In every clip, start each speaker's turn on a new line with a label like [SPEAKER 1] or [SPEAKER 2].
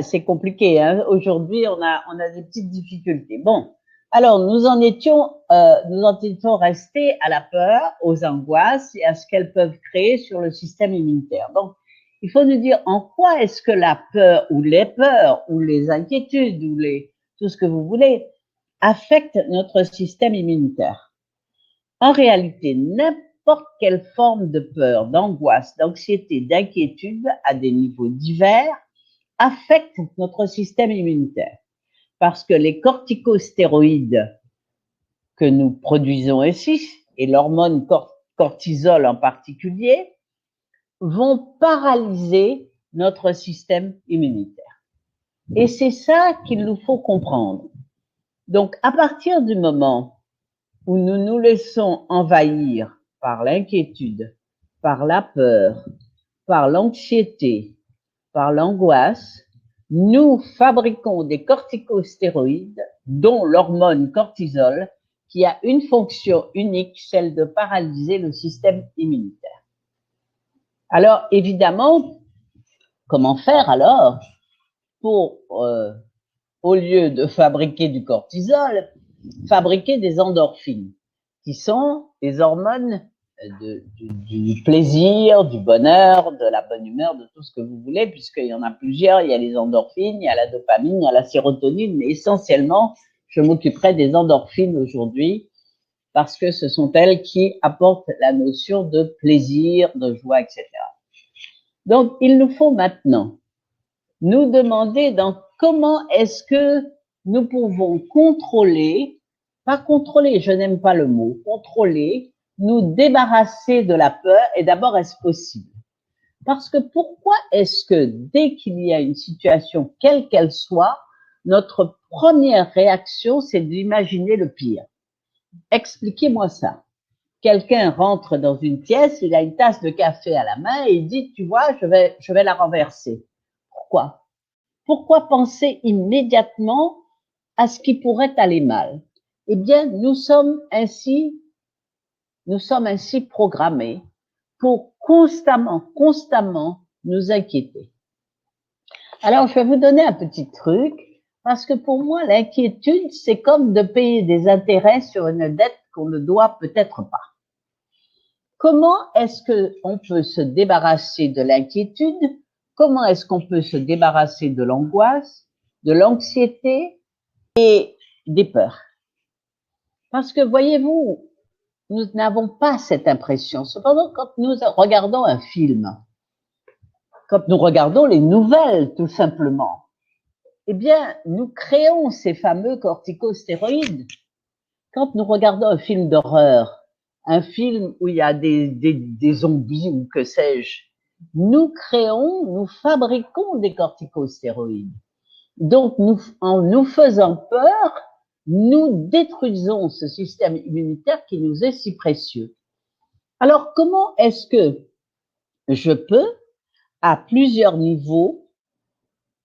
[SPEAKER 1] c'est compliqué, hein. Aujourd'hui, on a des petites difficultés. Bon. Alors, nous en étions restés à la peur, aux angoisses et à ce qu'elles peuvent créer sur le système immunitaire. Donc, il faut nous dire en quoi est-ce que la peur ou les peurs ou les inquiétudes ou tout ce que vous voulez affectent notre système immunitaire. En réalité, n'importe quelle forme de peur, d'angoisse, d'anxiété, d'inquiétude à des niveaux divers affecte notre système immunitaire. Parce que les corticostéroïdes que nous produisons ici, et l'hormone cortisol en particulier, vont paralyser notre système immunitaire. Et c'est ça qu'il nous faut comprendre. Donc, à partir du moment où nous nous laissons envahir par l'inquiétude, par la peur, par l'anxiété, par l'angoisse, nous fabriquons des corticostéroïdes, dont l'hormone cortisol, qui a une fonction unique, celle de paralyser le système immunitaire. Alors, évidemment, comment faire alors pour, au lieu de fabriquer du cortisol, fabriquer des endorphines, qui sont des hormones du plaisir, du bonheur, de la bonne humeur, de tout ce que vous voulez, puisqu'il y en a plusieurs. Il y a les endorphines, il y a la dopamine, il y a la sérotonine, mais essentiellement, je m'occuperai des endorphines aujourd'hui parce que ce sont elles qui apportent la notion de plaisir, de joie, etc. Donc, il nous faut maintenant nous demander comment est-ce que nous pouvons contrôler, pas contrôler, je n'aime pas le mot, contrôler, nous débarrasser de la peur. Et d'abord, est-ce possible? Parce que pourquoi est-ce que dès qu'il y a une situation, quelle qu'elle soit, notre première réaction, c'est d'imaginer le pire? Expliquez-moi ça. Quelqu'un rentre dans une pièce, il a une tasse de café à la main et il dit, tu vois, je vais la renverser. Pourquoi? Pourquoi penser immédiatement à ce qui pourrait aller mal? Eh bien, nous sommes ainsi programmés pour constamment nous inquiéter. Alors, je vais vous donner un petit truc, parce que pour moi, l'inquiétude, c'est comme de payer des intérêts sur une dette qu'on ne doit peut-être pas. Comment est-ce qu'on peut se débarrasser de l'inquiétude? Comment est-ce qu'on peut se débarrasser de l'angoisse, de l'anxiété et des peurs? Parce que, voyez-vous, nous n'avons pas cette impression. Cependant, quand nous regardons un film, quand nous regardons les nouvelles, tout simplement, eh bien, nous créons ces fameux corticostéroïdes. Quand nous regardons un film d'horreur, un film où il y a des zombies ou que sais-je, nous fabriquons des corticostéroïdes. Donc, en nous faisant peur, nous détruisons ce système immunitaire qui nous est si précieux. Alors, comment est-ce que je peux, à plusieurs niveaux,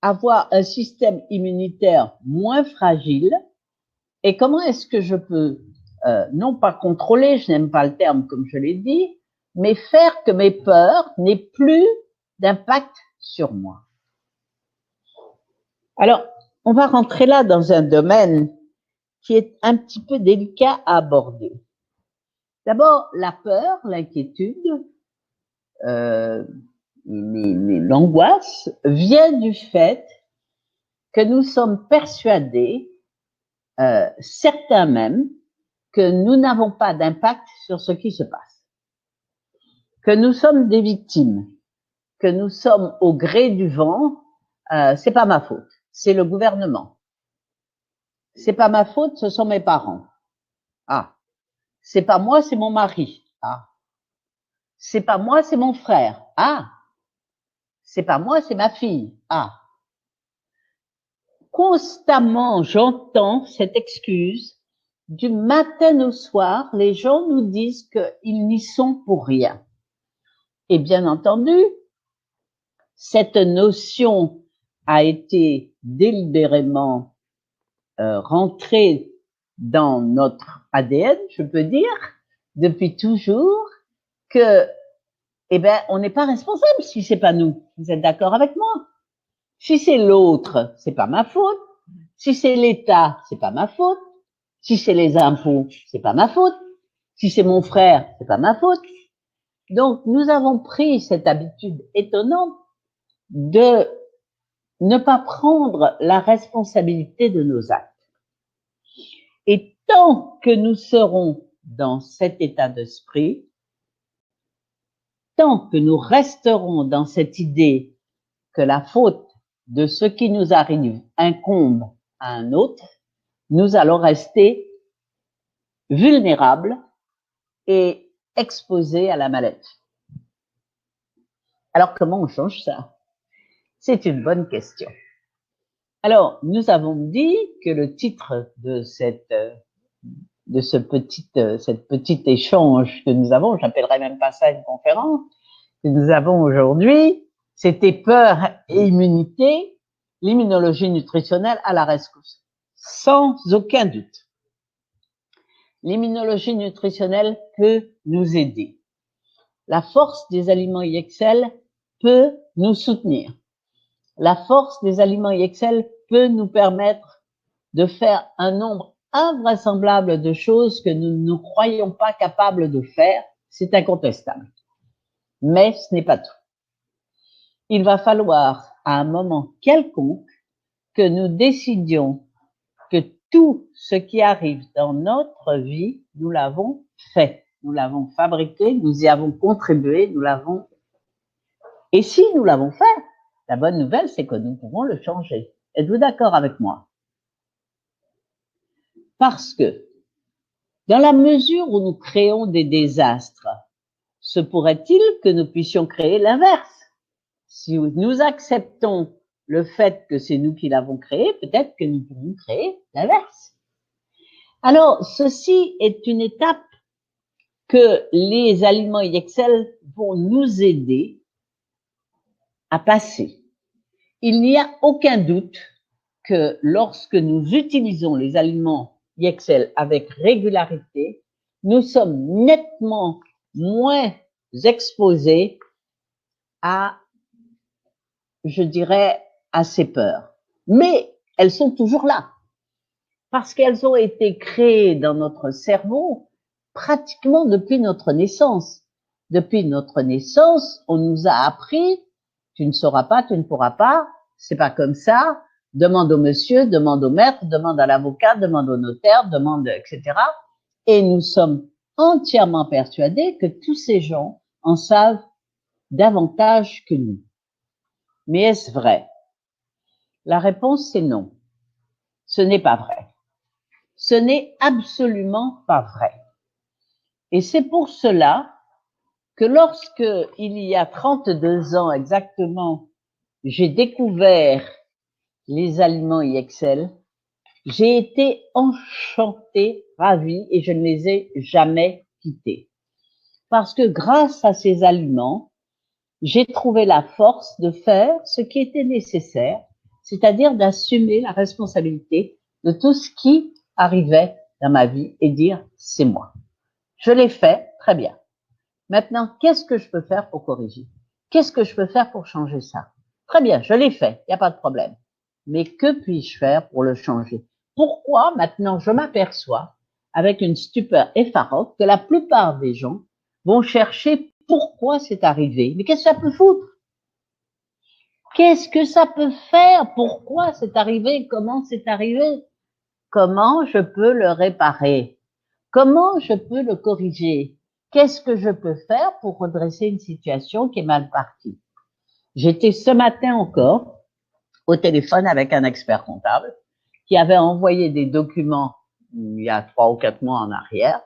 [SPEAKER 1] avoir un système immunitaire moins fragile? Et comment est-ce que je peux, non pas contrôler, je n'aime pas le terme comme je l'ai dit, mais faire que mes peurs n'aient plus d'impact sur moi? Alors, on va rentrer là dans un domaine qui est un petit peu délicat à aborder. D'abord, la peur, l'inquiétude, l'angoisse vient du fait que nous sommes persuadés, certains même, que nous n'avons pas d'impact sur ce qui se passe, que nous sommes des victimes, que nous sommes au gré du vent. C'est pas ma faute, c'est le gouvernement. C'est pas ma faute, ce sont mes parents. Ah, c'est pas moi, c'est mon mari. Ah, c'est pas moi, c'est mon frère. Ah, c'est pas moi, c'est ma fille. Ah. Constamment, j'entends cette excuse. Du matin au soir, les gens nous disent qu'ils n'y sont pour rien. Et bien entendu, cette notion a été délibérément rentrée dans notre ADN, je peux dire, depuis toujours, que, eh ben, on n'est pas responsable si c'est pas nous. Vous êtes d'accord avec moi? Si c'est l'autre, c'est pas ma faute. Si c'est l'État, c'est pas ma faute. Si c'est les impôts, c'est pas ma faute. Si c'est mon frère, c'est pas ma faute. Donc, nous avons pris cette habitude étonnante de ne pas prendre la responsabilité de nos actes. Et tant que nous serons dans cet état d'esprit, tant que nous resterons dans cette idée que la faute de ce qui nous arrive incombe à un autre, nous allons rester vulnérables et exposés à la maladie. Alors, comment on change ça? C'est une bonne question. Alors, nous avons dit que le titre de cette petit échange que nous avons, j'appellerais même pas ça une conférence, que nous avons aujourd'hui, c'était peur et immunité, l'immunologie nutritionnelle à la rescousse. Sans aucun doute. L'immunologie nutritionnelle peut nous aider. La force des aliments IXL peut nous soutenir. La force des aliments IXL peut nous permettre de faire un nombre invraisemblable de choses que nous ne croyons pas capables de faire. C'est incontestable. Mais ce n'est pas tout. Il va falloir, à un moment quelconque, que nous décidions que tout ce qui arrive dans notre vie, nous l'avons fait. Nous l'avons fabriqué, nous y avons contribué, nous l'avons. Et si nous l'avons fait, la bonne nouvelle, c'est que nous pouvons le changer. Êtes-vous d'accord avec moi? Parce que, dans la mesure où nous créons des désastres, se pourrait-il que nous puissions créer l'inverse? Si nous acceptons le fait que c'est nous qui l'avons créé, peut-être que nous pouvons créer l'inverse. Alors, ceci est une étape que les aliments IXL vont nous aider à passer. Il n'y a aucun doute que lorsque nous utilisons les aliments IXL avec régularité, nous sommes nettement moins exposés à, je dirais, à ces peurs. Mais elles sont toujours là, parce qu'elles ont été créées dans notre cerveau pratiquement depuis notre naissance. Depuis notre naissance, on nous a appris, tu ne sauras pas, tu ne pourras pas, c'est pas comme ça, demande au monsieur, demande au maître, demande à l'avocat, demande au notaire, demande, etc. Et nous sommes entièrement persuadés que tous ces gens en savent davantage que nous. Mais est-ce vrai? La réponse, c'est non. Ce n'est pas vrai. Ce n'est absolument pas vrai. Et c'est pour cela que lorsque, il y a 32 ans exactement, j'ai découvert les aliments IXL, j'ai été enchantée, ravie, et je ne les ai jamais quittés. Parce que grâce à ces aliments, j'ai trouvé la force de faire ce qui était nécessaire, c'est-à-dire d'assumer la responsabilité de tout ce qui arrivait dans ma vie et dire c'est moi. Je l'ai fait, très bien. Maintenant, qu'est-ce que je peux faire pour corriger? Qu'est-ce que je peux faire pour changer ça? Très bien, je l'ai fait, il n'y a pas de problème. Mais que puis-je faire pour le changer? Pourquoi maintenant je m'aperçois avec une stupeur effarante que la plupart des gens vont chercher pourquoi c'est arrivé? Mais qu'est-ce que ça peut foutre? Qu'est-ce que ça peut faire? Pourquoi c'est arrivé? Comment c'est arrivé? Comment je peux le réparer? Comment je peux le corriger? Qu'est-ce que je peux faire pour redresser une situation qui est mal partie? J'étais ce matin encore au téléphone avec un expert comptable qui avait envoyé des documents il y a 3 ou 4 mois en arrière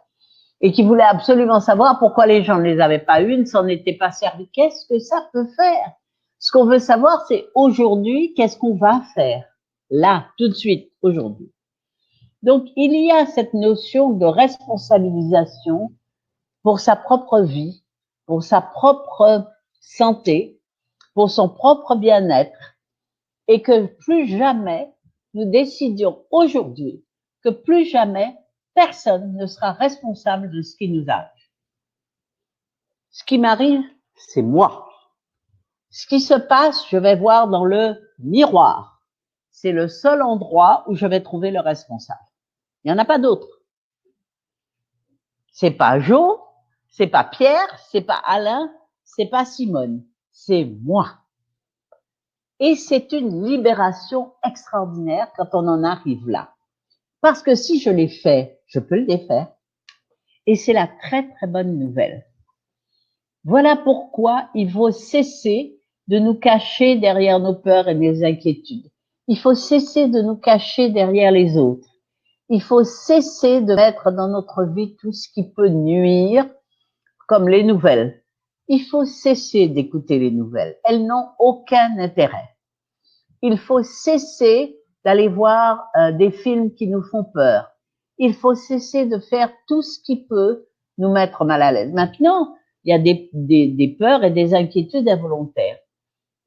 [SPEAKER 1] et qui voulait absolument savoir pourquoi les gens ne les avaient pas eus, ne s'en étaient pas servis. Qu'est-ce que ça peut faire? Ce qu'on veut savoir, c'est aujourd'hui, qu'est-ce qu'on va faire? Là, tout de suite, aujourd'hui. Donc, il y a cette notion de responsabilisation pour sa propre vie, pour sa propre santé, pour son propre bien-être, et que plus jamais nous décidions aujourd'hui que plus jamais personne ne sera responsable de ce qui nous arrive. Ce qui m'arrive, c'est moi. Ce qui se passe, je vais voir dans le miroir. C'est le seul endroit où je vais trouver le responsable. Il n'y en a pas d'autre. C'est pas Jo, c'est pas Pierre, c'est pas Alain, c'est pas Simone, c'est moi. Et c'est une libération extraordinaire quand on en arrive là. Parce que si je l'ai fait, je peux le défaire. Et c'est la très très bonne nouvelle. Voilà pourquoi il faut cesser de nous cacher derrière nos peurs et nos inquiétudes. Il faut cesser de nous cacher derrière les autres. Il faut cesser de mettre dans notre vie tout ce qui peut nuire, comme les nouvelles. Il faut cesser d'écouter les nouvelles. Elles n'ont aucun intérêt. Il faut cesser d'aller voir des films qui nous font peur. Il faut cesser de faire tout ce qui peut nous mettre mal à l'aise. Maintenant, il y a des peurs et des inquiétudes involontaires.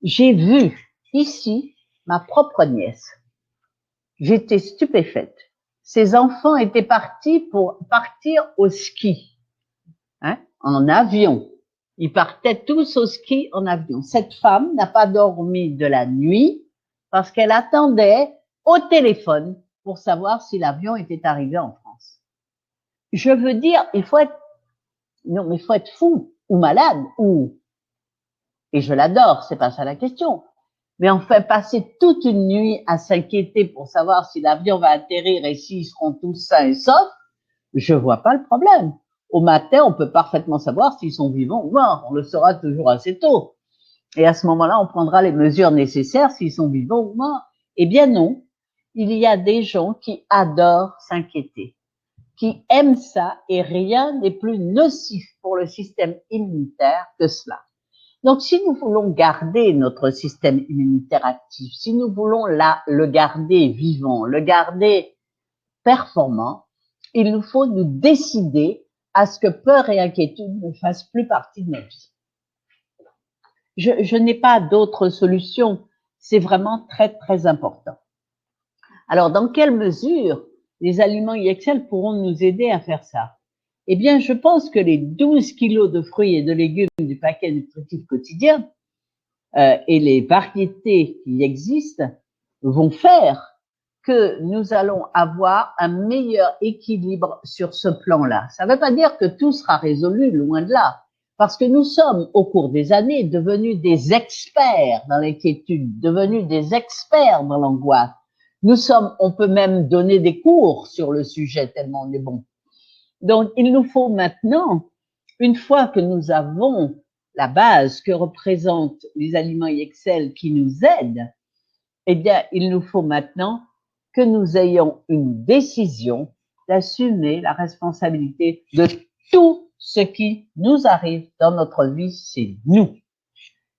[SPEAKER 1] J'ai vu ici ma propre nièce. J'étais stupéfaite. Ses enfants étaient partis pour partir au ski, hein, en avion. Ils partaient tous au ski en avion. Cette femme n'a pas dormi de la nuit parce qu'elle attendait au téléphone pour savoir si l'avion était arrivé en France. Je veux dire, il faut être fou ou malade et je l'adore, c'est pas ça la question. Mais enfin, passer toute une nuit à s'inquiéter pour savoir si l'avion va atterrir et s'ils seront tous sains et saufs, je vois pas le problème. Au matin, on peut parfaitement savoir s'ils sont vivants ou morts. On le saura toujours assez tôt. Et à ce moment-là, on prendra les mesures nécessaires s'ils sont vivants ou morts. Eh bien non. Il y a des gens qui adorent s'inquiéter, qui aiment ça et rien n'est plus nocif pour le système immunitaire que cela. Donc, si nous voulons garder notre système immunitaire actif, si nous voulons le garder vivant, le garder performant, il nous faut nous décider à ce que peur et inquiétude ne fassent plus partie de notre vie. Je n'ai pas d'autre solution. C'est vraiment très, très important. Alors, dans quelle mesure les aliments IXL pourront nous aider à faire ça? Eh bien, je pense que les 12 kilos de fruits et de légumes du paquet nutritif quotidien et les variétés qui existent vont faire que nous allons avoir un meilleur équilibre sur ce plan-là. Ça ne veut pas dire que tout sera résolu, loin de là, parce que nous sommes, au cours des années, devenus des experts dans l'inquiétude, devenus des experts dans l'angoisse. On peut même donner des cours sur le sujet tellement on est bon. Donc, il nous faut maintenant, une fois que nous avons la base que représentent les aliments IXL qui nous aident, eh bien, il nous faut maintenant que nous ayons une décision d'assumer la responsabilité de tout ce qui nous arrive dans notre vie, c'est nous.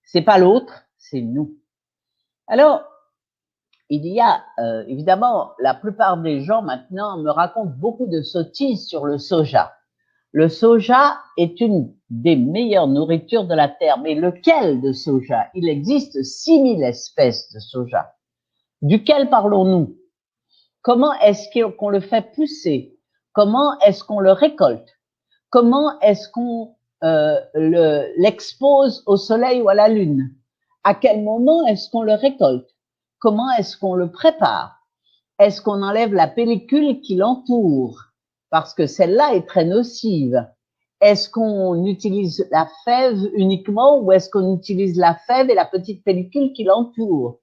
[SPEAKER 1] C'est pas l'autre, c'est nous. Alors, il y a évidemment, la plupart des gens maintenant me racontent beaucoup de sottises sur le soja. Le soja est une des meilleures nourritures de la terre. Mais lequel de soja? Il existe 6000 espèces de soja. Duquel parlons-nous? Comment est-ce qu'on le fait pousser? Comment est-ce qu'on le récolte? Comment est-ce qu'on l'expose au soleil ou à la lune? À quel moment est-ce qu'on le récolte? Comment est-ce qu'on le prépare? Est-ce qu'on enlève la pellicule qui l'entoure? Parce que celle-là est très nocive. Est-ce qu'on utilise la fève uniquement ou est-ce qu'on utilise la fève et la petite pellicule qui l'entoure?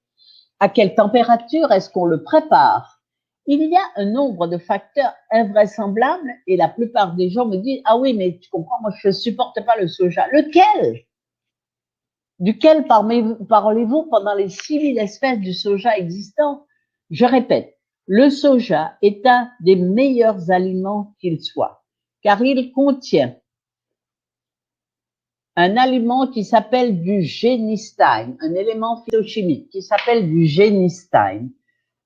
[SPEAKER 1] À quelle température est-ce qu'on le prépare? Il y a un nombre de facteurs invraisemblables et la plupart des gens me disent « Ah oui, mais tu comprends, moi je ne supporte pas le soja. » Lequel? Duquel parlez-vous pendant les 6000 espèces de soja existants? Je répète, le soja est un des meilleurs aliments qu'il soit, car il contient un aliment qui s'appelle du génistein, un élément phytochimique qui s'appelle du génistein.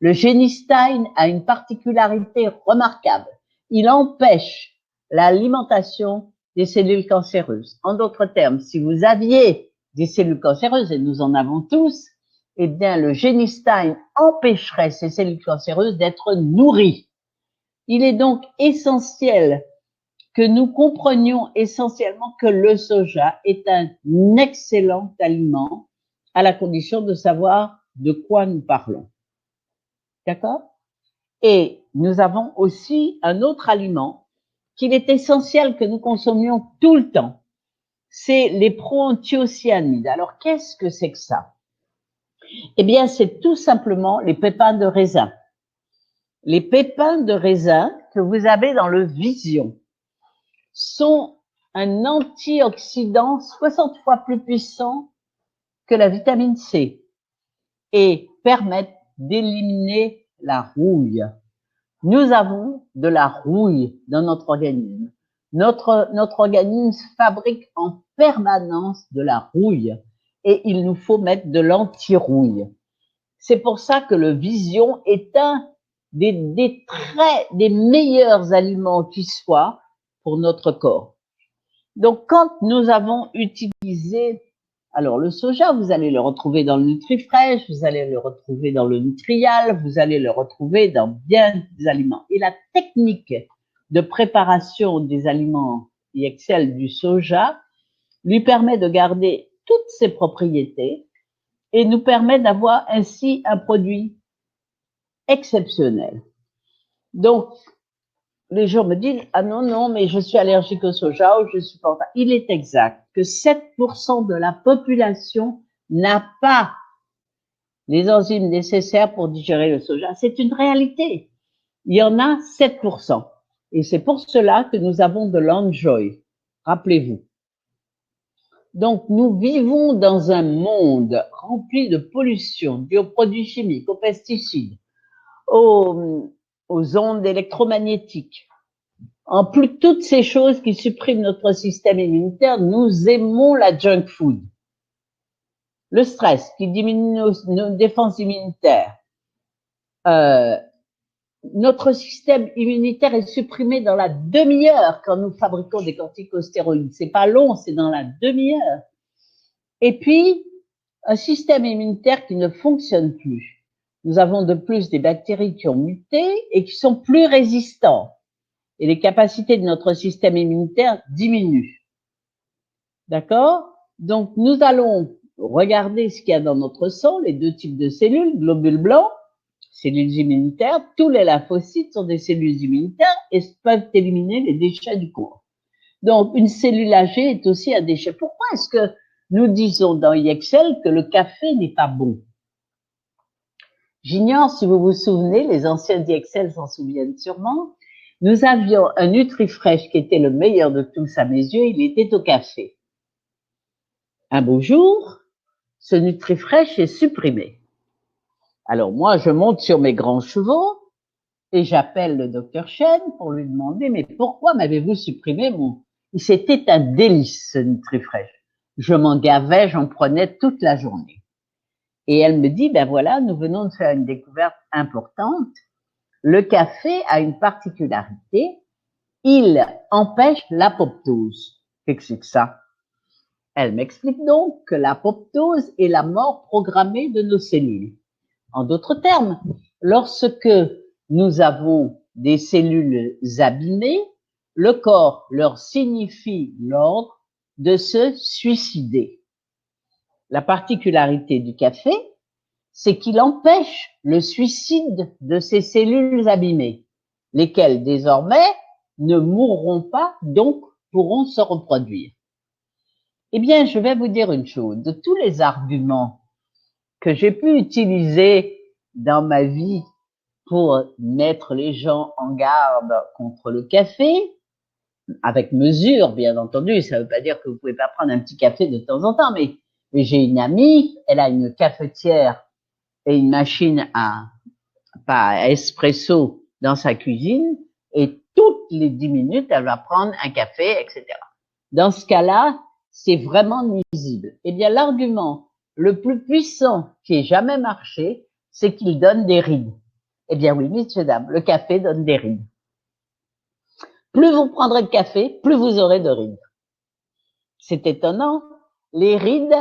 [SPEAKER 1] Le génistein a une particularité remarquable. Il empêche l'alimentation des cellules cancéreuses. En d'autres termes, si vous aviez des cellules cancéreuses, et nous en avons tous, eh bien, le génistein empêcherait ces cellules cancéreuses d'être nourries. Il est donc essentiel que nous comprenions essentiellement que le soja est un excellent aliment à la condition de savoir de quoi nous parlons. D'accord? Et nous avons aussi un autre aliment qu'il est essentiel que nous consommions tout le temps. C'est les proanthiocyanides. Alors, qu'est-ce que c'est que ça? Eh bien, c'est tout simplement les pépins de raisin. Les pépins de raisin que vous avez dans le Vision sont un antioxydant 60 fois plus puissant que la vitamine C et permettent d'éliminer la rouille. Nous avons de la rouille dans notre organisme. Notre organisme fabrique en permanence de la rouille et il nous faut mettre de l'anti-rouille. C'est pour ça que le Vision est un des meilleurs aliments qui soient pour notre corps. Donc, quand nous avons utilisé, alors le soja, vous allez le retrouver dans le NutriFresh, vous allez le retrouver dans le Nutrial, vous allez le retrouver dans bien des aliments. Et la technique de préparation des aliments IXL du soja lui permet de garder toutes ses propriétés et nous permet d'avoir ainsi un produit exceptionnel. Donc, les gens me disent « Ah non, mais je suis allergique au soja ou je suis pas… » Il est exact que 7% de la population n'a pas les enzymes nécessaires pour digérer le soja. C'est une réalité. Il y en a 7%. Et c'est pour cela que nous avons de l'enjoy. Rappelez-vous. Donc, nous vivons dans un monde rempli de pollution, due aux produits chimiques, aux pesticides, aux ondes électromagnétiques. En plus, toutes ces choses qui suppriment notre système immunitaire, nous aimons la junk food. Le stress qui diminue nos défenses immunitaires. Notre système immunitaire est supprimé dans la demi-heure quand nous fabriquons des corticostéroïdes. C'est pas long, c'est dans la demi-heure. Et puis, un système immunitaire qui ne fonctionne plus. Nous avons de plus des bactéries qui ont muté et qui sont plus résistantes. Et les capacités de notre système immunitaire diminuent. D'accord? Donc, nous allons regarder ce qu'il y a dans notre sang, les deux types de cellules, globules blancs, cellules immunitaires. Tous les lymphocytes sont des cellules immunitaires et peuvent éliminer les déchets du corps. Donc, une cellule âgée est aussi un déchet. Pourquoi est-ce que nous disons dans IXL que le café n'est pas bon? J'ignore si vous vous souvenez, les anciens d'IXL s'en souviennent sûrement. Nous avions un NutriFresh qui était le meilleur de tous à mes yeux, il était au café. Un beau jour, ce NutriFresh est supprimé. Alors moi, je monte sur mes grands chevaux et j'appelle le docteur Chen pour lui demander « Mais pourquoi m'avez-vous supprimé mon… » C'était un délice, ce NutriFresh. Je m'en gavais, j'en prenais toute la journée. Et elle me dit « Ben voilà, nous venons de faire une découverte importante. Le café a une particularité, il empêche l'apoptose. » Qu'est-ce que c'est que ça? Elle m'explique donc que l'apoptose est la mort programmée de nos cellules. En d'autres termes, lorsque nous avons des cellules abîmées, le corps leur signifie l'ordre de se suicider. La particularité du café, c'est qu'il empêche le suicide de ces cellules abîmées, lesquelles désormais ne mourront pas, donc pourront se reproduire. Eh bien, je vais vous dire une chose, de tous les arguments que j'ai pu utiliser dans ma vie pour mettre les gens en garde contre le café, avec mesure, bien entendu, ça ne veut pas dire que vous pouvez pas prendre un petit café de temps en temps, mais j'ai une amie, elle a une cafetière et une machine à espresso dans sa cuisine, et toutes les 10 minutes, elle va prendre un café, etc. Dans ce cas-là, c'est vraiment nuisible. Eh bien, l'argument le plus puissant qui ait jamais marché, c'est qu'il donne des rides. Eh bien oui, messieurs, dames, le café donne des rides. Plus vous prendrez de café, plus vous aurez de rides. C'est étonnant. Les rides,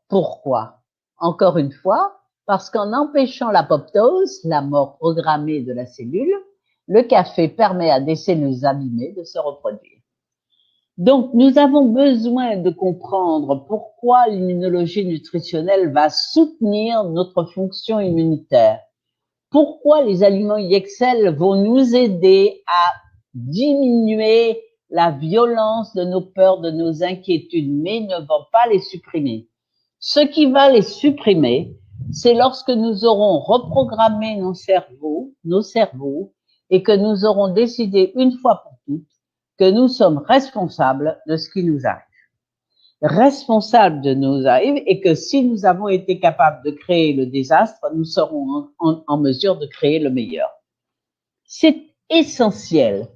[SPEAKER 1] pourquoi? Encore une fois, parce qu'en empêchant l'apoptose, la mort programmée de la cellule, le café permet à des cellules abîmées de se reproduire. Donc, nous avons besoin de comprendre pourquoi l'immunologie nutritionnelle va soutenir notre fonction immunitaire. Pourquoi les aliments IXL vont nous aider à diminuer la violence de nos peurs, de nos inquiétudes, mais ne vont pas les supprimer. Ce qui va les supprimer, c'est lorsque nous aurons reprogrammé nos cerveaux, et que nous aurons décidé une fois pour toutes que nous sommes responsables de ce qui nous arrive. Responsables de nos arrive et que si nous avons été capables de créer le désastre, nous serons en mesure de créer le meilleur. C'est essentiel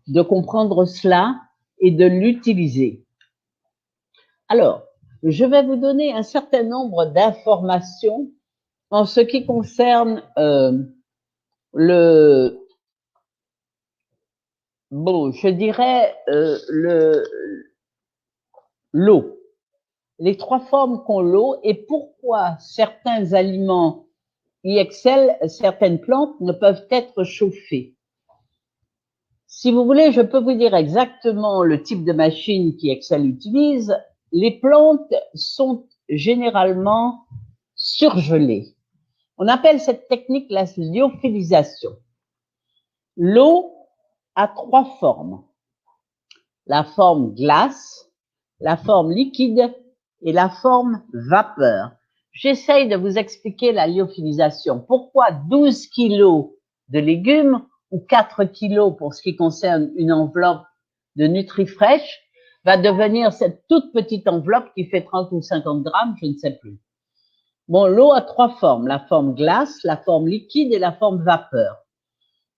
[SPEAKER 1] de comprendre cela et de l'utiliser. Alors, je vais vous donner un certain nombre d'informations en ce qui concerne je dirais l'eau. Les trois formes qu'ont l'eau et pourquoi certains aliments IXL, certaines plantes ne peuvent être chauffées. Si vous voulez, je peux vous dire exactement le type de machine qu'IXL utilise. Les plantes sont généralement surgelées. On appelle cette technique la lyophilisation. L'eau a trois formes. La forme glace, la forme liquide et la forme vapeur. J'essaye de vous expliquer la lyophilisation. Pourquoi 12 kilos de légumes ou 4 kilos pour ce qui concerne une enveloppe de NutriFresh va devenir cette toute petite enveloppe qui fait 30 ou 50 grammes, je ne sais plus. Bon, l'eau a trois formes, la forme glace, la forme liquide et la forme vapeur.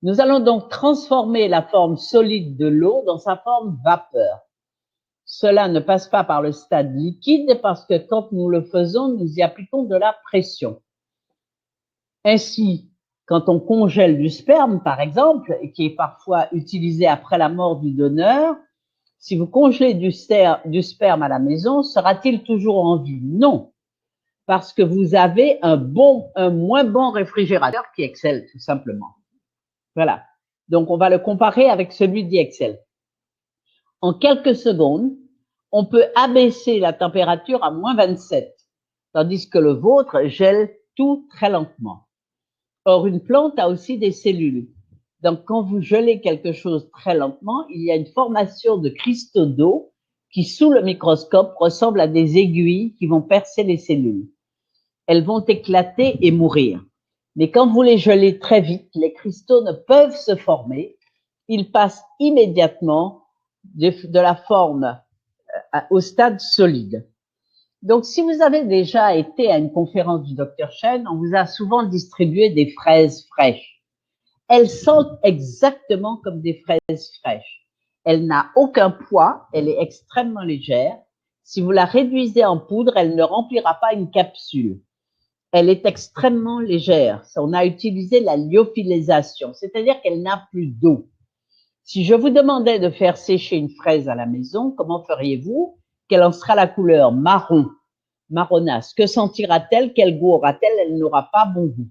[SPEAKER 1] Nous allons donc transformer la forme solide de l'eau dans sa forme vapeur. Cela ne passe pas par le stade liquide parce que quand nous le faisons, nous y appliquons de la pression. Ainsi, quand on congèle du sperme, par exemple, et qui est parfois utilisé après la mort du donneur, si vous congelez du sperme à la maison, sera-t-il toujours en vie? Non, parce que vous avez un moins bon réfrigérateur qui excelle, tout simplement. Voilà. Donc, on va le comparer avec celui d'IXL. En quelques secondes, on peut abaisser la température à moins 27, tandis que le vôtre gèle tout très lentement. Or, une plante a aussi des cellules. Donc, quand vous gelez quelque chose très lentement, il y a une formation de cristaux d'eau qui, sous le microscope, ressemblent à des aiguilles qui vont percer les cellules. Elles vont éclater et mourir. Mais quand vous les gelez très vite, les cristaux ne peuvent se former. Ils passent immédiatement de la forme au stade solide. Donc, si vous avez déjà été à une conférence du Dr Chen, on vous a souvent distribué des fraises fraîches. Elles sentent exactement comme des fraises fraîches. Elle n'a aucun poids, elle est extrêmement légère. Si vous la réduisez en poudre, elle ne remplira pas une capsule. Elle est extrêmement légère. On a utilisé la lyophilisation, c'est-à-dire qu'elle n'a plus d'eau. Si je vous demandais de faire sécher une fraise à la maison, comment feriez-vous? Quelle en sera la couleur? Marron, marronasse. Que sentira-t-elle? Quel goût aura-t-elle? Elle n'aura pas bon goût.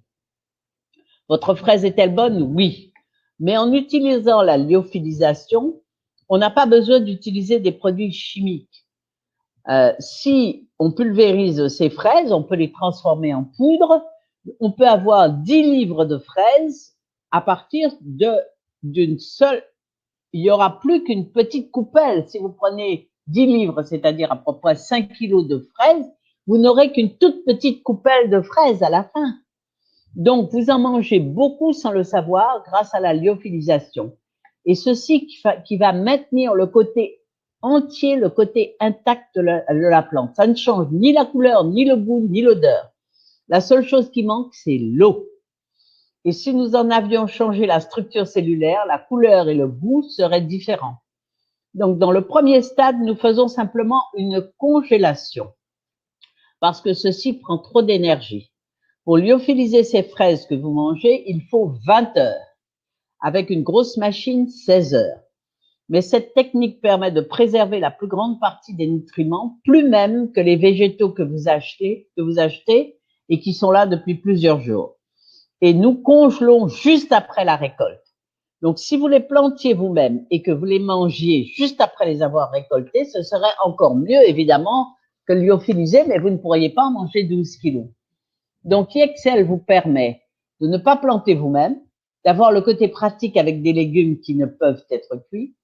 [SPEAKER 1] Votre fraise est-elle bonne? Oui. Mais en utilisant la lyophilisation, on n'a pas besoin d'utiliser des produits chimiques. Si on pulvérise ces fraises, on peut les transformer en poudre. On peut avoir 10 livres de fraises à partir d'une seule. Il n'y aura plus qu'une petite coupelle. Si vous prenez 10 livres, c'est-à-dire à peu près 5 kilos de fraises, vous n'aurez qu'une toute petite coupelle de fraises à la fin. Donc, vous en mangez beaucoup sans le savoir grâce à la lyophilisation. Et ceci qui va maintenir le côté entier, le côté intact de la plante. Ça ne change ni la couleur, ni le goût, ni l'odeur. La seule chose qui manque, c'est l'eau. Et si nous en avions changé la structure cellulaire, la couleur et le goût seraient différents. Donc, dans le premier stade, nous faisons simplement une congélation parce que ceci prend trop d'énergie. Pour lyophiliser ces fraises que vous mangez, il faut 20 heures. Avec une grosse machine, 16 heures. Mais cette technique permet de préserver la plus grande partie des nutriments, plus même que les végétaux que vous achetez et qui sont là depuis plusieurs jours. Et nous congelons juste après la récolte. Donc, si vous les plantiez vous-même et que vous les mangiez juste après les avoir récoltés, ce serait encore mieux, évidemment, que lyophilisé, mais vous ne pourriez pas en manger 12 kilos. Donc, Yexcel vous permet de ne pas planter vous-même, d'avoir le côté pratique avec des légumes qui ne peuvent être cuits.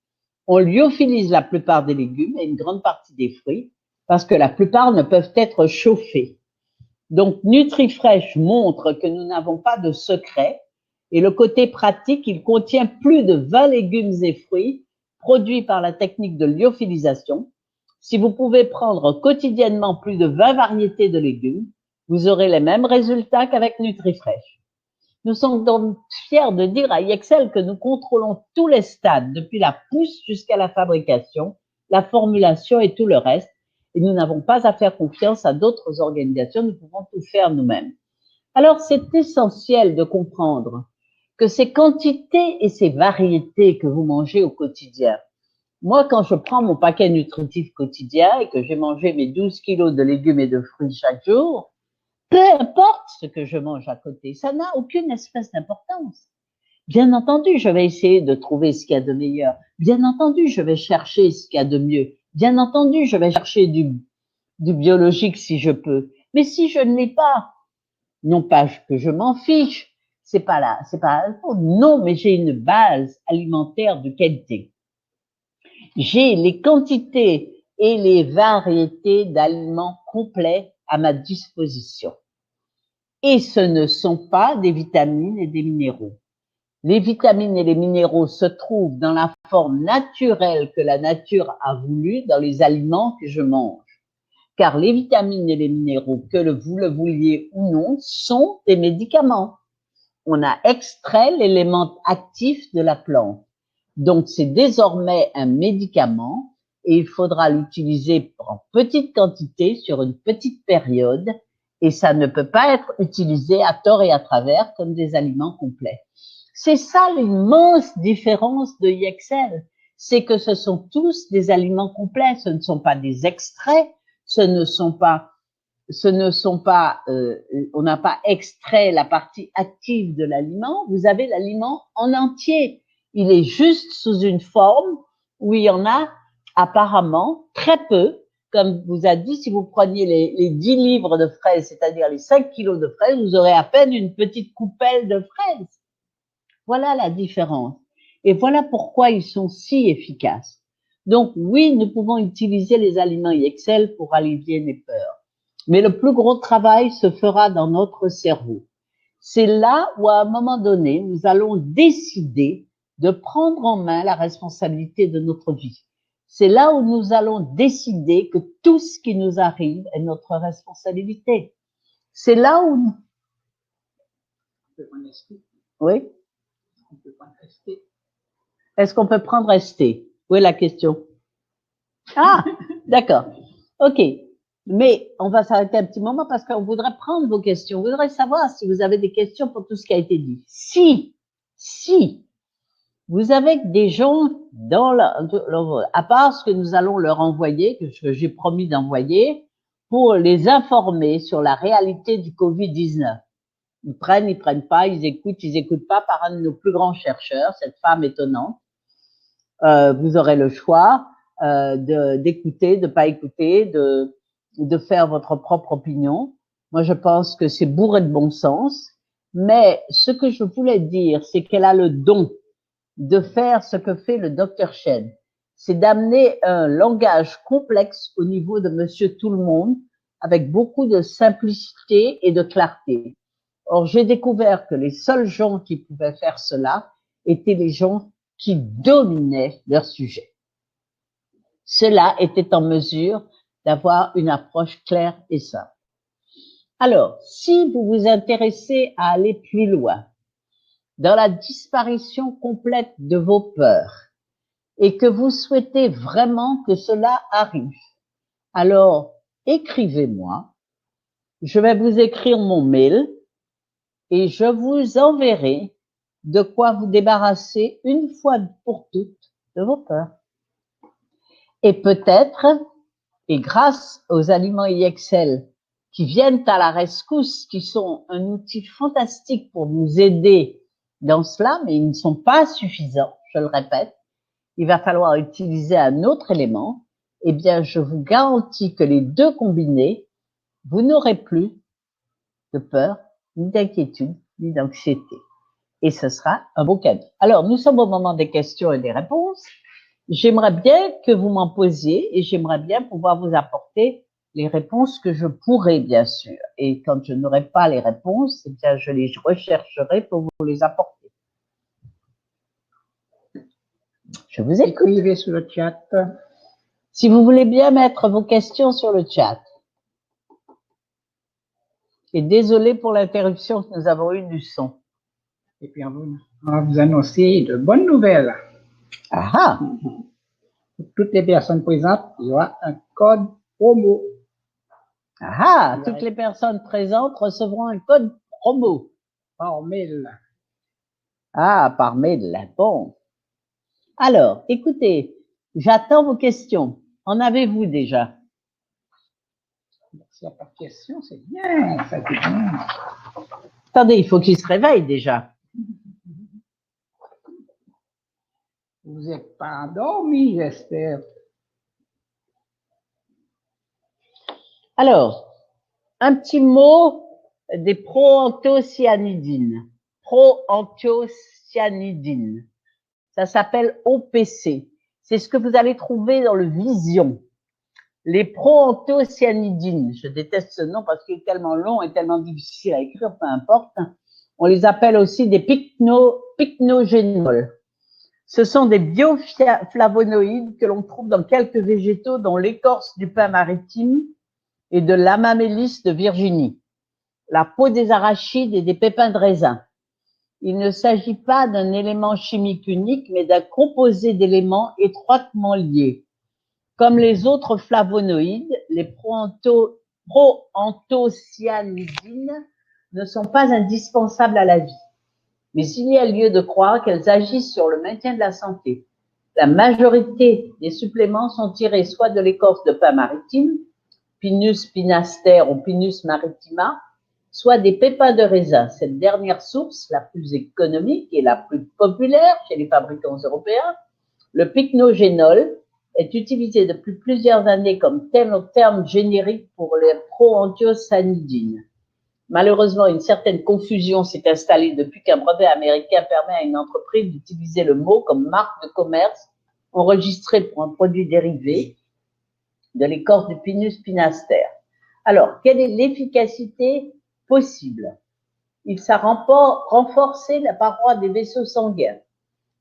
[SPEAKER 1] On lyophilise la plupart des légumes et une grande partie des fruits parce que la plupart ne peuvent être chauffés. Donc, NutriFresh montre que nous n'avons pas de secret et le côté pratique, il contient plus de 20 légumes et fruits produits par la technique de lyophilisation. Si vous pouvez prendre quotidiennement plus de 20 variétés de légumes, vous aurez les mêmes résultats qu'avec NutriFresh. Nous sommes donc fiers de dire à Yexcel que nous contrôlons tous les stades, depuis la pousse jusqu'à la fabrication, la formulation et tout le reste. Et nous n'avons pas à faire confiance à d'autres organisations, nous pouvons tout faire nous-mêmes. Alors, c'est essentiel de comprendre que ces quantités et ces variétés que vous mangez au quotidien, moi, quand je prends mon paquet nutritif quotidien et que j'ai mangé mes 12 kilos de légumes et de fruits chaque jour, peu importe ce que je mange à côté, ça n'a aucune espèce d'importance. Bien entendu, je vais essayer de trouver ce qu'il y a de meilleur. Bien entendu, je vais chercher ce qu'il y a de mieux. Bien entendu, je vais chercher du biologique si je peux. Mais si je ne l'ai pas, non pas que je m'en fiche, c'est pas là, non, mais j'ai une base alimentaire de qualité. J'ai les quantités et les variétés d'aliments complets à ma disposition. Et ce ne sont pas des vitamines et des minéraux. Les vitamines et les minéraux se trouvent dans la forme naturelle que la nature a voulu dans les aliments que je mange. Car les vitamines et les minéraux, que vous le vouliez ou non, sont des médicaments. On a extrait l'élément actif de la plante. Donc, c'est désormais un médicament et il faudra l'utiliser en petite quantité sur une petite période et ça ne peut pas être utilisé à tort et à travers comme des aliments complets. C'est ça l'immense différence de Yexcel, c'est que ce sont tous des aliments complets, ce ne sont pas des extraits, on n'a pas extrait la partie active de l'aliment, vous avez l'aliment en entier. Il est juste sous une forme où il y en a apparemment très peu. Comme vous a dit, si vous preniez les 10 livres de fraises, c'est-à-dire les 5 kilos de fraises, vous aurez à peine une petite coupelle de fraises. Voilà la différence. Et voilà pourquoi ils sont si efficaces. Donc oui, nous pouvons utiliser les aliments Yexcel pour alléger les peurs. Mais le plus gros travail se fera dans notre cerveau. C'est là où, à un moment donné, nous allons décider de prendre en main la responsabilité de notre vie. C'est là où nous allons décider que tout ce qui nous arrive est notre responsabilité. C'est là où... Oui. Est-ce qu'on peut prendre ST? Où est la question? Ah, d'accord. OK. Mais on va s'arrêter un petit moment parce qu'on voudrait prendre vos questions. On voudrait savoir si vous avez des questions pour tout ce qui a été dit. Si vous avez des gens à part ce que nous allons leur envoyer, que j'ai promis d'envoyer, pour les informer sur la réalité du Covid-19. Ils prennent pas, ils écoutent pas par un de nos plus grands chercheurs, cette femme étonnante. Vous aurez le choix d'écouter, de pas écouter, de faire votre propre opinion. Moi, je pense que c'est bourré de bon sens. Mais ce que je voulais dire, c'est qu'elle a le don de faire ce que fait le docteur Chen. C'est d'amener un langage complexe au niveau de monsieur tout le monde, avec beaucoup de simplicité et de clarté. Or, j'ai découvert que les seuls gens qui pouvaient faire cela étaient les gens qui dominaient leur sujet. Ceux-là étaient en mesure d'avoir une approche claire et simple. Alors, si vous vous intéressez à aller plus loin dans la disparition complète de vos peurs et que vous souhaitez vraiment que cela arrive, alors écrivez-moi. Je vais vous écrire mon mail et je vous enverrai de quoi vous débarrasser une fois pour toutes de vos peurs. Et peut-être, et grâce aux aliments Yexcel qui viennent à la rescousse, qui sont un outil fantastique pour nous aider dans cela, mais ils ne sont pas suffisants, je le répète. Il va falloir utiliser un autre élément. Eh bien, je vous garantis que les deux combinés, vous n'aurez plus de peur, ni d'inquiétude, ni d'anxiété. Et ce sera un beau cadeau. Alors, nous sommes au moment des questions et des réponses. J'aimerais bien que vous m'en posiez et j'aimerais bien pouvoir vous apporter les réponses que je pourrai, bien sûr. Et quand je n'aurai pas les réponses, eh bien, je les rechercherai pour vous les apporter. Je vous écoute.
[SPEAKER 2] Écrivez sur le chat.
[SPEAKER 1] Si vous voulez bien mettre vos questions sur le chat. Et désolé pour l'interruption que nous avons eue du son.
[SPEAKER 2] Et puis, on va vous annoncer de bonnes nouvelles.
[SPEAKER 1] Ah!
[SPEAKER 2] Pour toutes les personnes présentes, il y aura un code promo.
[SPEAKER 1] Ah! Toutes les personnes présentes recevront un code promo.
[SPEAKER 2] Par mail.
[SPEAKER 1] Ah, par mail. Bon. Alors, écoutez, j'attends vos questions. En avez-vous déjà?
[SPEAKER 2] S'il n'y a pas de questions, c'est bien. Ça, c'est bien.
[SPEAKER 1] Attendez, il faut qu'il se réveille déjà.
[SPEAKER 2] Vous n'êtes pas endormi, j'espère.
[SPEAKER 1] Alors, un petit mot des proanthocyanidines. Proanthocyanidines. Ça s'appelle OPC. C'est ce que vous allez trouver dans le Vision. Les proanthocyanidines, je déteste ce nom parce qu'il est tellement long et tellement difficile à écrire, peu importe. On les appelle aussi des pycnogénols. Ce sont des bioflavonoïdes que l'on trouve dans quelques végétaux, dont l'écorce du pin maritime et de l'amamélis de Virginie, la peau des arachides et des pépins de raisin. Il ne s'agit pas d'un élément chimique unique, mais d'un composé d'éléments étroitement liés. Comme les autres flavonoïdes, les proanthocyanidines ne sont pas indispensables à la vie, mais il y a lieu de croire qu'elles agissent sur le maintien de la santé. La majorité des suppléments sont tirés soit de l'écorce de pin maritime, Pinus pinaster ou Pinus maritima, soit des pépins de raisin. Cette dernière source, la plus économique et la plus populaire chez les fabricants européens, le pycnogénol, est utilisé depuis plusieurs années comme terme générique pour les proanthocyanidines. Malheureusement, une certaine confusion s'est installée depuis qu'un brevet américain permet à une entreprise d'utiliser le mot comme marque de commerce enregistrée pour un produit dérivé de l'écorce du Pinus pinaster. Alors, quelle est l'efficacité possible? Il s'est renforcé la paroi des vaisseaux sanguins,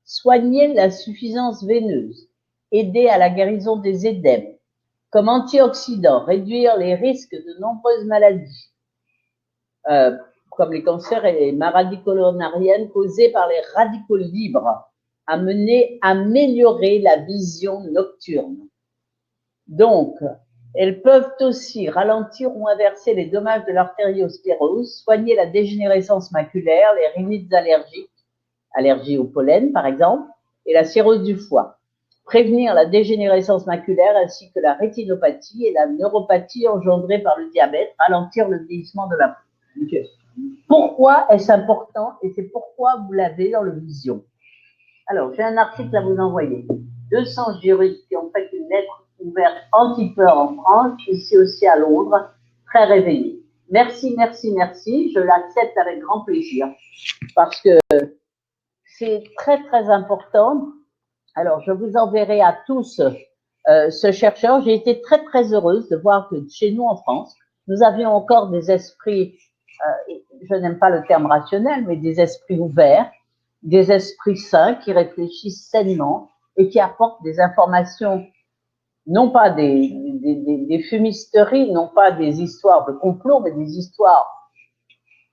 [SPEAKER 1] soigner la suffisance veineuse, aider à la guérison des édèmes, comme antioxydant, réduire les risques de nombreuses maladies, comme les cancers et les maladies coronariennes causées par les radicaux libres, améliorer la vision nocturne. Donc, elles peuvent aussi ralentir ou inverser les dommages de l'artériosclérose, soigner la dégénérescence maculaire, les rhinites allergiques, allergie au pollen par exemple, et la cirrhose du foie, prévenir la dégénérescence maculaire ainsi que la rétinopathie et la neuropathie engendrée par le diabète, ralentir le vieillissement de la peau. Okay. Pourquoi est-ce important? Et c'est pourquoi vous l'avez dans le Vision. Alors, j'ai un article à vous envoyer. 200 juristes qui ont fait une lettre ouverte anti-peur en France, ici aussi à Londres, très réveillés. Merci, merci, merci. Je l'accepte avec grand plaisir parce que c'est très, très important. Alors, je vous enverrai à tous ce chercheur. J'ai été très, très heureuse de voir que chez nous en France, nous avions encore des esprits, je n'aime pas le terme rationnel, mais des esprits ouverts, des esprits sains qui réfléchissent sainement et qui apportent des informations, non pas des fumisteries, non pas des histoires de complot, mais des histoires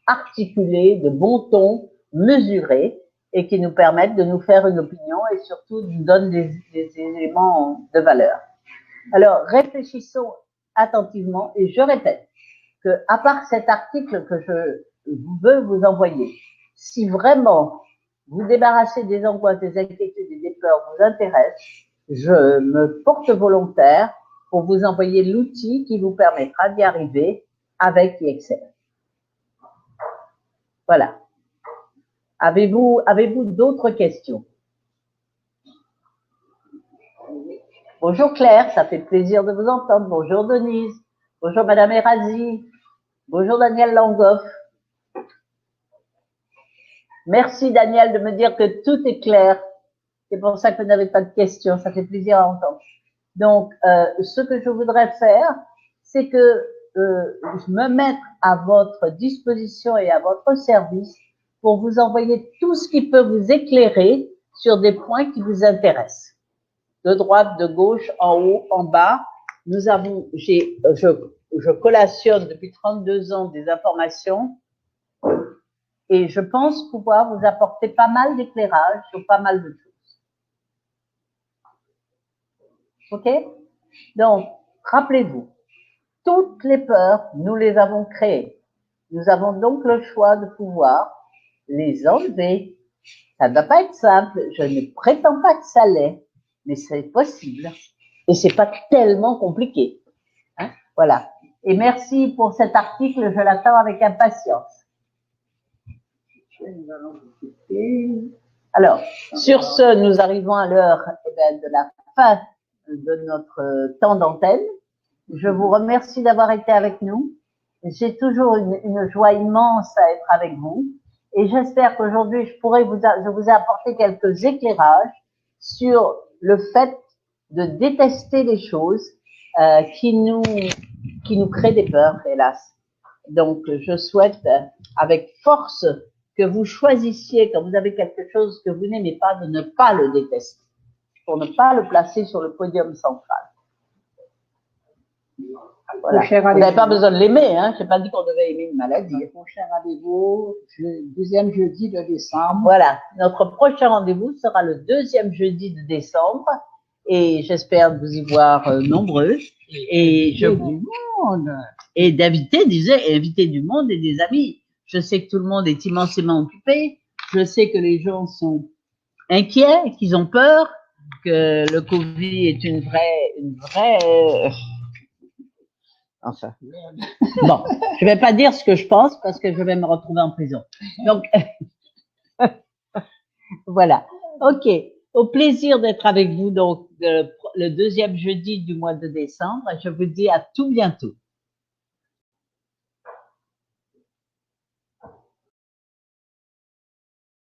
[SPEAKER 1] articulées, de bon ton, mesurées, et qui nous permettent de nous faire une opinion et surtout nous donnent des éléments de valeur. Alors, réfléchissons attentivement, et je répète que, à part cet article que je veux vous envoyer, si vraiment vous débarrasser des angoisses, des inquiétudes et des peurs vous intéresse, je me porte volontaire pour vous envoyer l'outil qui vous permettra d'y arriver avec IXL. Voilà. Avez-vous d'autres questions? Bonjour Claire, ça fait plaisir de vous entendre. Bonjour Denise. Bonjour Madame Erazi. Bonjour Daniel Langoff. Merci Daniel de me dire que tout est clair. C'est pour ça que vous n'avez pas de questions. Ça fait plaisir à entendre. Donc, ce que je voudrais faire, c'est que me mettre à votre disposition et à votre service pour vous envoyer tout ce qui peut vous éclairer sur des points qui vous intéressent. De droite, de gauche, en haut, en bas. Nous avons, je collationne depuis 32 ans des informations et je pense pouvoir vous apporter pas mal d'éclairage sur pas mal de choses. OK? Donc, rappelez-vous, toutes les peurs, nous les avons créées. Nous avons donc le choix de pouvoir les enlever. Ça ne va pas être simple, je ne prétends pas que ça l'est, mais c'est possible. Et c'est pas tellement compliqué. Hein? Voilà. Et merci pour cet article, je l'attends avec impatience. Alors, sur ce, nous arrivons à l'heure de la fin de notre temps d'antenne. Je vous remercie d'avoir été avec nous. J'ai toujours une joie immense à être avec vous. Et j'espère qu'aujourd'hui, je vous ai apporté quelques éclairages sur le fait de détester les choses qui nous créent des peurs, hélas. Donc, je souhaite avec force que vous choisissiez, quand vous avez quelque chose que vous n'aimez pas, de ne pas le détester, pour ne pas le placer sur le podium central. Voilà. Vous n'avez pas besoin de l'aimer, hein. Je n'ai pas dit qu'on devait aimer une maladie.
[SPEAKER 2] Le prochain rendez-vous, deuxième jeudi de décembre.
[SPEAKER 1] Voilà. Notre prochain rendez-vous sera le deuxième jeudi de décembre et j'espère vous y voir nombreux. Et inviter du monde et des amis. Je sais que tout le monde est immensément occupé. Je sais que les gens sont inquiets, qu'ils ont peur, que le Covid est une vraie enfin. Bon, je vais pas dire ce que je pense parce que je vais me retrouver en prison. Donc, voilà. OK. Au plaisir d'être avec vous donc le deuxième jeudi du mois de décembre. Je vous dis à tout bientôt.